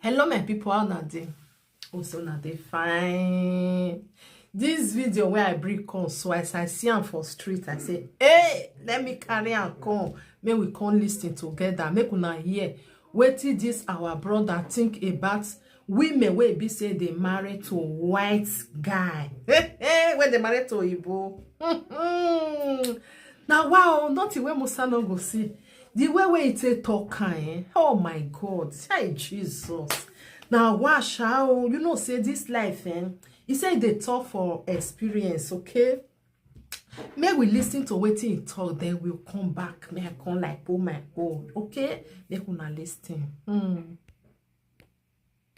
Hello my people, how na dey? Also na dey fine. This video where I bring come, so as I see am for street, I say, hey, let me carry am come. May we come listen together. Make una hear wetin this our brother think about women wey be say they married to white guy. When they married to Igbo. Now wow, nothing wey Musa no go see. The way it talk, oh my God, hey Jesus. Now wash how you know say this life, he say they talk for experience, okay? May we listen to wetin he talk, then we'll come back. May I come like, oh my God, okay? Make una listen.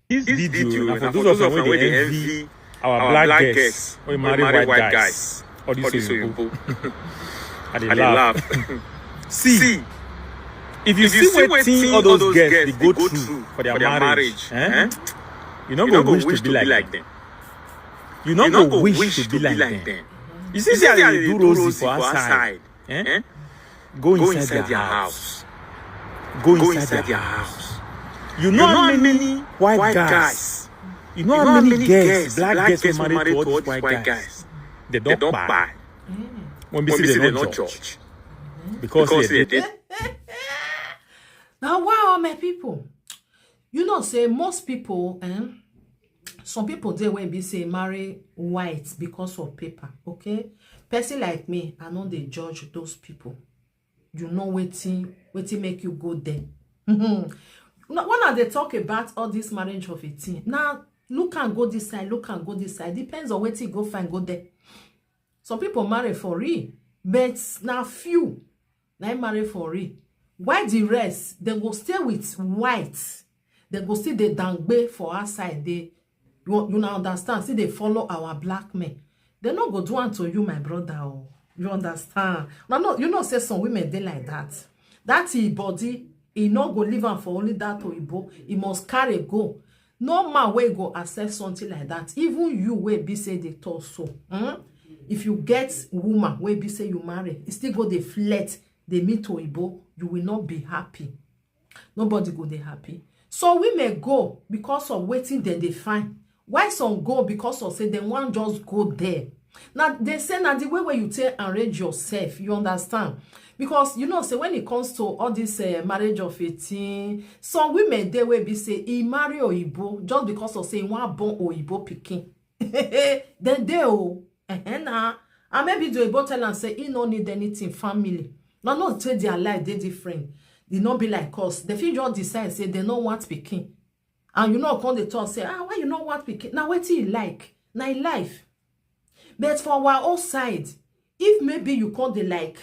This video, for those of us who envy our black guests, we marry white guys. All this people. And they laugh. See. If you see wetin all those girls they go through for their marriage, you don't go wish to be like them. You don't go wish to be like them. You see how they do rosy for outside. Go inside their house. Go inside their house. You know how many white guys, you know how many girls, black girls were married to all these white guys. They don't buy. When we see they don't judge. Because they did. Now, wow, my people, you know, say most people, some people they will be say marry white because of paper, okay? Person like me, I know they judge those people. You know, waiting make you go there. When they talk about all this marriage of 18, now look and go this side, look and go this side. Depends on waiting go find go there. Some people marry for real, but now few they marry for real. Why the rest? They go stay with white. They go see the dangbe for our side. They, you know, understand? See, they follow our black men. They not go do unto you, my brother. Oh, you understand? No, you know, say some women they like that. That he body, he not go live on for only that or Igbo. He must carry go. No man way go access something like that. Even you way be say they talk so. If you get woman way be say you marry, it still go they flirt. They meet to Igbo, you will not be happy. Nobody go they happy. So we may go because of waiting then they find. Why some go because of say they want just go there. Now they say now the way where you take arrange yourself, you understand? Because you know say when it comes to all this marriage of 18, some women they will be say he marry Oyibo just because of say one born Oyibo pikin. Then they oh and maybe the Oyibo tell and say he no need anything family. Now, not say their life, they different. They not be like us. The few just decide, say, they don't want speaking. And you know, come they talk, say, why you not want speaking? Now, what do you like? Now, life. But for our own side, if maybe you call the like,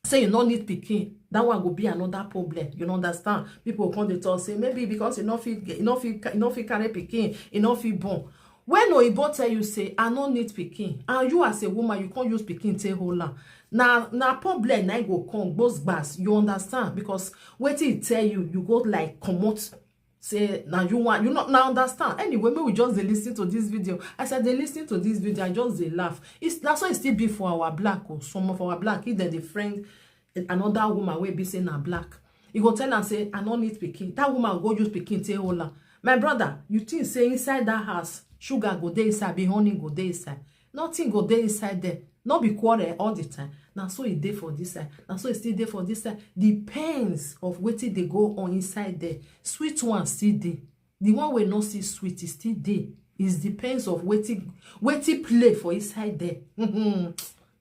say you don't need speaking, that one will be another problem. You understand? People come they talk, say, maybe because you not fit carry speaking, you not fit born. When Oyibo tell you, say, I don't need speaking, and you as a woman, you can't use speaking, say, hold on. Now problem na go come both bars. You understand? Because what he tell you, you go like commot. Say now you want you not now understand. Anyway, maybe we just they listen to this video. I said they listen to this video, I just they laugh. That's why it still be for our black or some of our black. If they friend another woman will be saying a black. You go tell and say, I don't need speaking. That woman go use speaking say hola. My brother, you think say inside that house, sugar go there inside, be honey go there inside. Nothing go there inside there. Not be quarrel all the time. Now so it dey for this side. Now so it still there for this side. Depends of wetin they go on inside there. Sweet one still there. The one we not see sweet is still there. It depends of wetin play for inside there.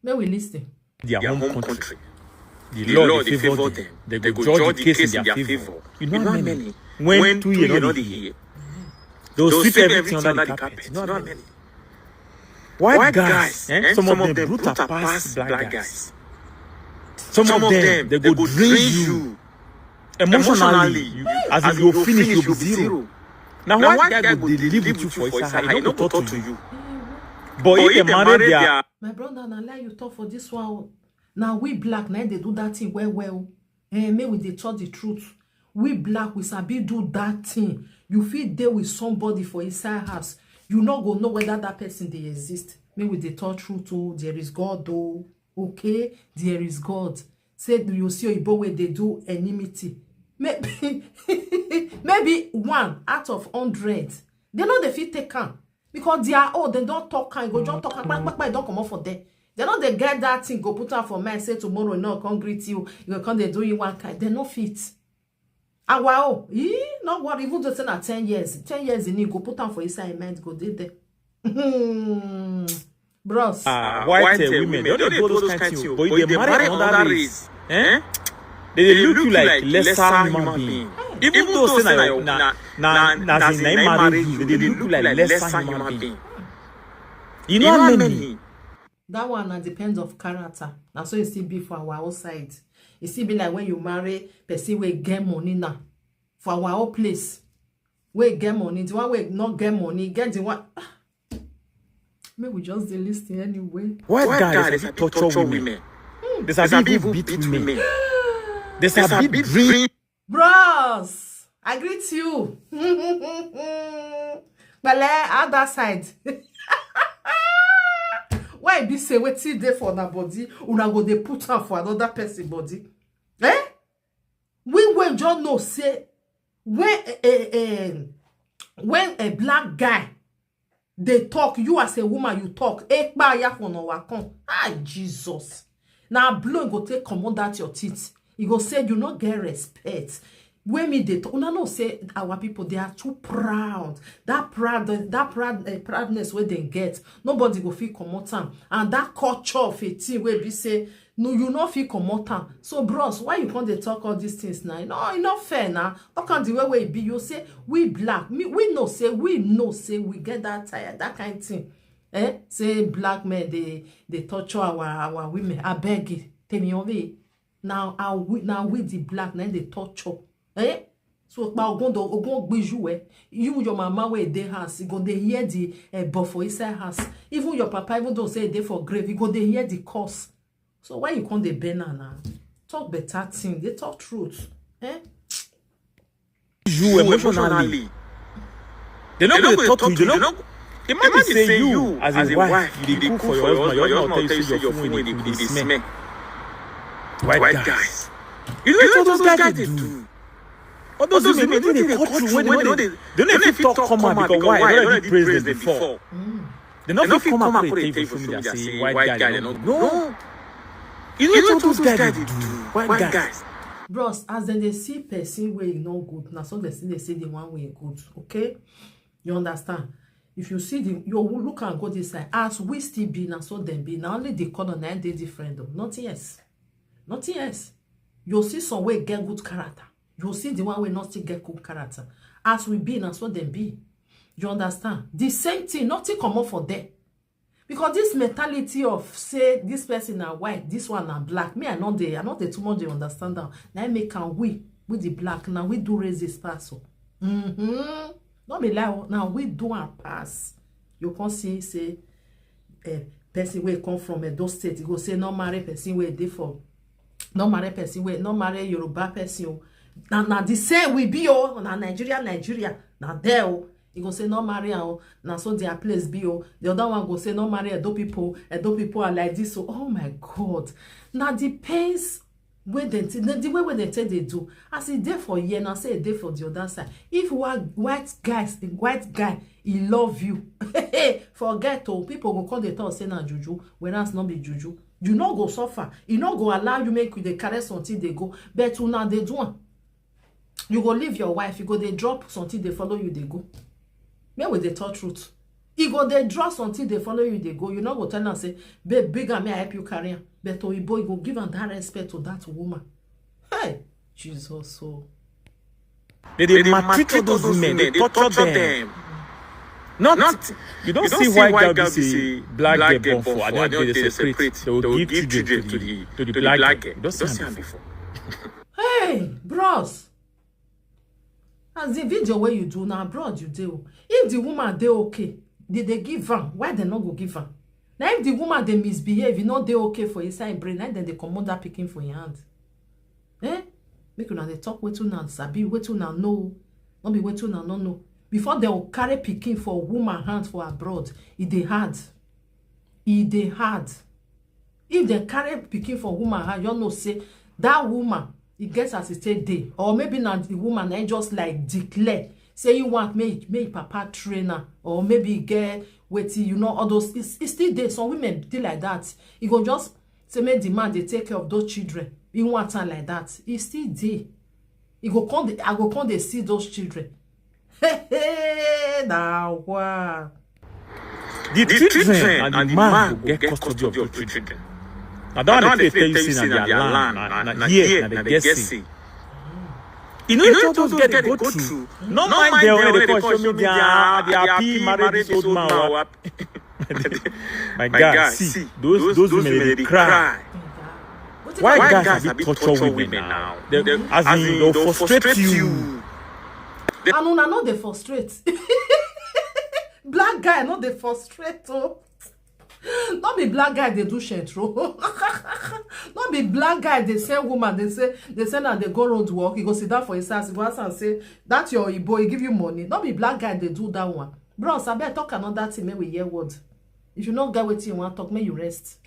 May we listen. Their home country. The Lord they favor them. They go judge the case in their favor. You know how many? When 2 years not the year. They'll sweep everything under the carpet. You know how many? White guys, some of them brutal past black guys. Some of them, they go drain you emotionally. As if you finish, you'll be zero. Now, white guy go live with you for his side, he don't talk to you. But if they marry their... My brother, now let you talk for this one. Now, we black, now they do that thing well. Maybe they talk the truth. We black, we sabi do that thing. You feel there with somebody for inside house. You not go know whether that person they exist. Maybe they talk truth too. There is God though. Okay, there is God. Say you see Igbo where they do enmity. maybe maybe 1 out of 100 they know they fit take am because they are old. They don't talk am, go just talk am, don't come out for there. They know they get that thing, go put am for mind, say tomorrow no come greet you, you go come they do you one kind. They no fit. Ah wow, not what even just say 10 years. 10 years in go put am for inside mind, go there. Bros. White women, they don't go those kind of things. But if they marry another race, they look you like lesser human being. Even though say na marry you, they look you like lesser human being. You know how many? That one depends of character. Now so you still be for our outside. It still be like when you marry person we get money now. For our own place. We get money. The one we not get money, get the one. Maybe we just listen anyway. White guys are torture women. There's a people beat women. There's a big dream. Bros, I greet you. But other side. Why be say wetin dey for na body, una go dey put am for another person body? We just know say when a black guy they talk, you as a woman you talk. Ah, Jesus. Now blow go take command out your teeth. You go say you not get respect. When me they talk, una know say our people they are too proud. That proudness where they get, nobody go feel comot am. And that culture of a thing where we say no, you not feel comot am. So bros, why you can't they talk all these things now? No, it's not fair now. Talk on the way it be. You say we black, we know say we get that tired, that kind of thing. Say black men they torture our women. I beg it. Tell me away. Now we the black now they torture. So you your mama where they house, you go they hear the buffalo inside house. Even your papa even don't say they for grave, you go they hear the curse. So why you can't they banana? Talk better thing, they talk truth. You emotionally. They not going to talk to you. They might say you as a wife, you cook for your husband. Your husband tell you say your food with the smell. White guys. You know what those guys do? All those women, they cut through when they don't even talk come out because why? They already praised them before. They don't come out and tell you for me and say white guy. No. You know what those guys do? White guys. Bros, as then they see person where you no good, now so they say the one way good. Okay? You understand? If you see the you look and go this side, as we still be now so them be. Now only the color 9 day different though. Nothing else. Nothing else. You'll see some way get good character. You'll see the one way not still get good character. As we be now so them be. You understand? The same thing, nothing come up for them. Because this mentality of say this person are white, this one are black. Me, I not too much they understand that. Now I make we with the black. Now we do raise this person. Not be like now we do our pass. You can't say person where come from those states. You go say no marry person where they for. No marry person where no marry Yoruba person. Now the same we be na Nigeria. Now there you go say no marry now so their place be the other one go say no marry Edo people are like this. So oh my God. Now the pains where the way they say they do as it there for year now say a day for the other side. If white guy he love you forget people go call the talk say na juju whereas not be juju. You not go suffer. You not go allow you make with the caress until they go. But now they do. You go leave your wife. You go they drop until they follow you they go. Me with the thought truth. You go they drop until they follow you they go. You not go tell them say, babe, bigger me I help you carry her. But you go give them that respect to that woman. Hey, Jesus so. They maltreat those women. They torture them. Not you don't see white girl say black girl born for. I don't think they separate. They will give children to the black girl. You don't see them before. Hey, bros. As the video where you do now abroad you do. If the woman they okay, they give her. Why they not go give her? Now if the woman they misbehave, you know they okay for inside brain, and then they command that picking for your hand. Make una they talk wetin una sabi, wetin una know, not be wetin una no know. Before they will carry picking for woman hand for abroad, it they hard. If they carry picking for woman hand, you know say that woman e get as it take day, or maybe now the woman I just like declare say you want me papa trainer, or maybe get wetin, you know, all those. It's still there. Some women do like that. You go just say make the man they take care of those children. You want time like that. It's still there. You go come. I go come. They see those children. Hey, now wow. The children and the man will get custody of your children. I don't want to tell you saying that their land, here, and they get see. You know, you don't get to go through. No mind there when they come show me they happy, married this old man. My God, see, those women, they cry. Why guys are bit torture women now? As in, they'll frustrate you. And una no dey frustrate. Black guy no dey frustrate oh. Not be black guy they do shentro. Not be black guy they send woman they send and they go road work. You go sit down for his house. You go ask and say that your Igbo, he give you money. Not be black guy they do that one. Bros, I better talk another thing. May we hear word. If you not get what you want talk, may you rest.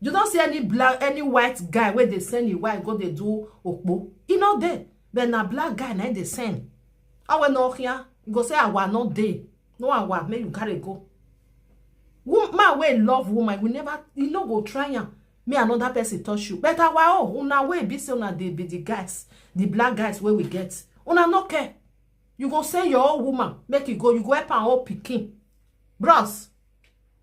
You don't see any white guy where they send you white go they do okbo. You know there. But na black guy na they send. I will not here. You go say I was not there. No, I was. May you carry go. Man wey love woman, we never, you know, go try am. Me another person touch you. But our una way be say una dey be the guys, the black guys where we get. Una no care. You go say your own woman, make you go help her old pikin. Bros,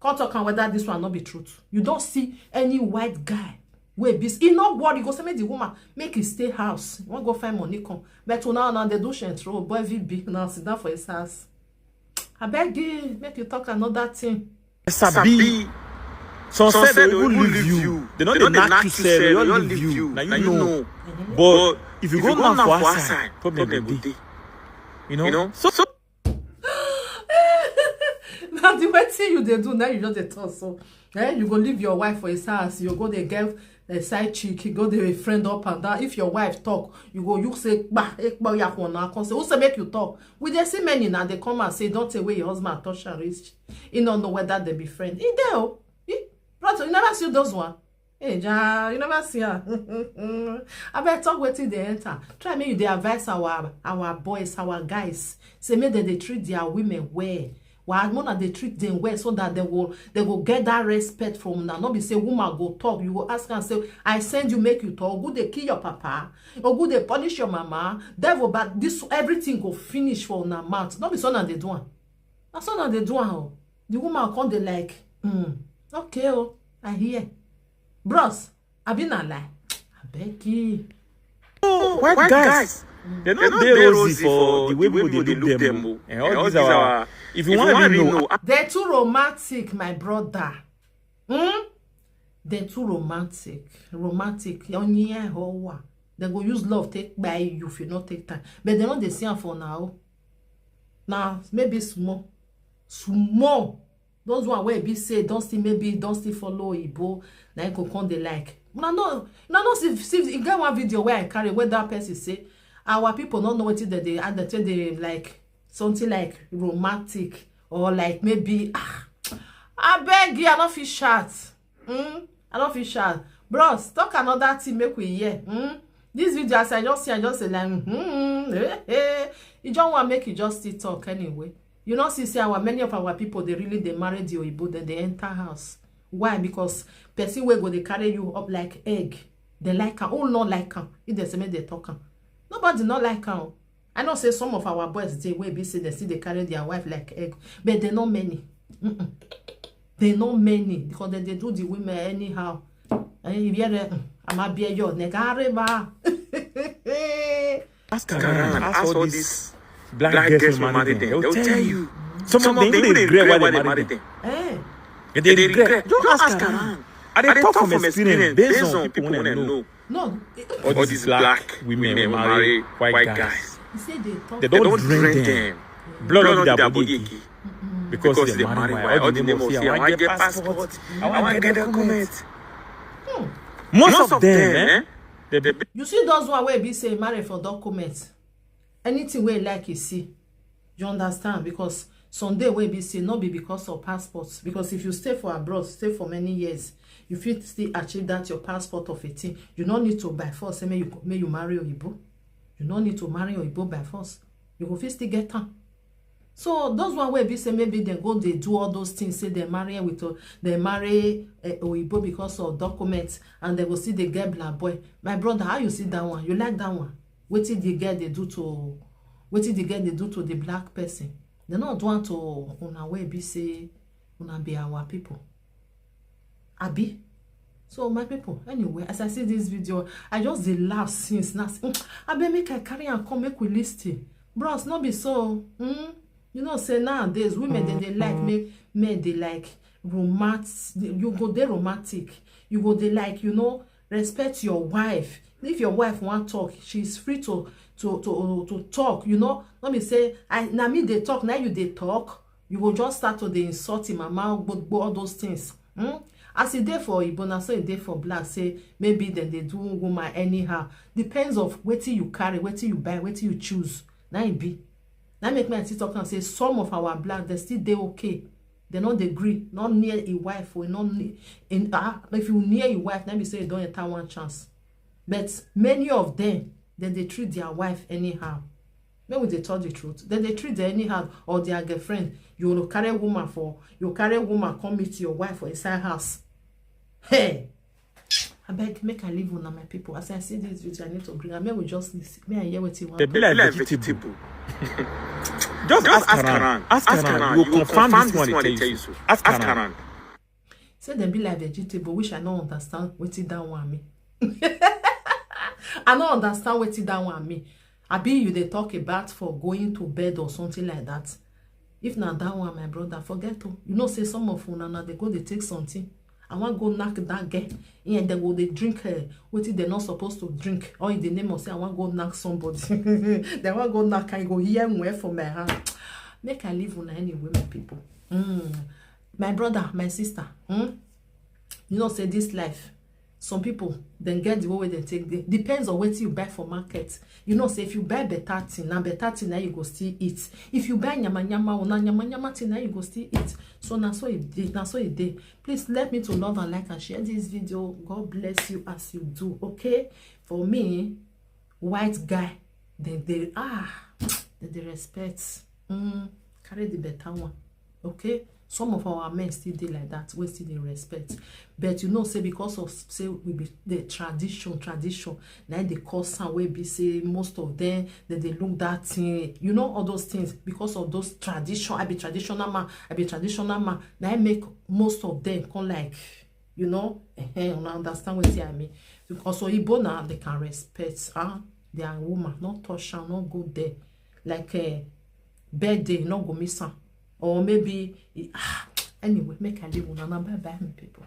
can't talk on whether this one not be truth. You don't see any white guy where be. You know what? You go say make the woman make it stay house. You want go find money come. But now they do shentro. Boy VB now sit down for his house. I beg you, make you talk another thing. Sabi. Some say they will leave you. They don't knock you, say they will leave you. Now you know. But if you go now for outside, problem will be. You know? So now the way thing you they do now, you just dey talk so. You go leave your wife for his house. You go dey get a side chick. You go dey a friend up and down. If your wife talk, you say bah yakwana. Say who say make you talk? We dey see many now. They come and say don't take away your husband touch and reach. You don't know whether they be friend. In there, right? You never see those one. Hey, ja, you never see her. I better talk wetin they enter. Try me. They advise our boys, our guys. Say make they treat their women well. Why more they treat them well so that they will get that respect from now. Not be say woman go talk. You go ask and say, I send you make you talk. Good they kill your papa. Or good they punish your mama. Devil, but this everything go finish for una mouth. Not be so that they do one. That's so that they do one. The woman come they like, okay, oh, I hear. Bros, I been a lie. I beg you. Oh, white guys. They're not there rosy for the way people they look them. And all these are, if you want to know. They're too romantic, my brother. They're too romantic. Romantic. They go use love take by you if you not take time. But they know they see for now. Now, maybe small. Small. Those one where be say don't still follow Igbo. Now you go come they like. No, see you get one video where I carry where that person say our people don't know what they and they like something like romantic or like maybe I beg you, I don't feel shot. I don't feel shot. Bros, talk another thing make we hear. This video as I just say like you don't want make you just still talk anyway. You know, see many of our people they marry the Oyibo, then they enter house. Why? Because person will go they carry you up like egg. They like her. Oh, not like her. If they say they talk her. Nobody not like her. I know say some of our boys they will be say they see they carry their wife like egg, but they not many. They not many because they do the women anyhow. And you I'm a be your nega. Ask all this black girls who marry them. They'll tell you. Some of them they regret why they marry them. They regret. Don't ask around. I they talk from experience based on people when they know. No. All these black women will marry white guys. They don't drain them. Blood of their body. Because they marry white. All the name of say, I want to get passport. I want to get documents. Most of them, you see those one where be say marry for documents. Anything where like you see. You understand? Because someday wey be say not be because of passports. Because if you stay for abroad, stay for many years, you fit still achieve that your passport of 18. You don't need to by force say may you marry Oyibo. You don't need to marry Oyibo by force. You go fit still get am. So those one wey be say maybe they go they do all those things, say they marry Oyibo because of documents, and they go see the get black boy. My brother, how you see that one? You like that one? Wetin the girl they do to the black person? They not want to una wey be say una be our people. Abi. So my people, anyway, as I see this video, I just dey laugh since now. I be make I carry and come make we listen. Bros, not be so. You know, say nowadays women they like men they like romantic. You go they romantic. You go they like, you know, respect your wife. If your wife want talk, she's free to talk. You know, let me say, now me they talk, now you they talk. You will just start to the insult him, mama, all those things. As it day for Ibona, so it day for black. Say maybe then they do woman anyhow. Depends of wetin you carry, wetin you buy, wetin you choose. Now it be. Now make me sit talk and say some of our black they still they okay. They not agree, not near a wife or not near if you near a wife, let me say you don't enter one chance. But many of them then they treat their wife anyhow. Maybe they tell the truth. Then they treat them anyhow or their girlfriend. You carry woman come meet your wife for inside house. Hey, I beg, make I leave on my people. As I see this video, I need to bring. I may we just listen. May I hear what you want? They be like vegetable. Just ask around. Ask around. You will confirm this one they tell you. Ask around. Say they be like vegetable, which I don't understand what it that one me. I don't understand what it that one me. I be you they talk about for going to bed or something like that. If not that one, my brother, forget to. You know, say some of una they go they take something. I want go knock that girl. And they go they drink what they're not supposed to drink. Or in the name of say I want go knock somebody. They want go knock I go hear where from my hand. Make I live on anyway, my people. My brother, my sister. You know, say this life. Some people then get the way they take. Depends on what you buy for market. You know, say if you buy better thing, now you go still eat. If you buy nyama or nyama thing, now you go still eat. So now so it did. Please let me to love and like and share this video. God bless you as you do. Okay, for me, white guy, they respect. Carry the better one. Okay. Some of our men still do like that. We still they respect. But you know, say because of say we be the tradition. Now they call some way be say most of them that they look that thing. You know all those things because of those tradition. I be traditional man. Now I make most of them come like, you know, you understand what I mean. Because so Igbo now they can respect their woman, not touch her, not go there. Like birthday, not go miss her. Or maybe, anyway, make a live on. Bye bye, my people.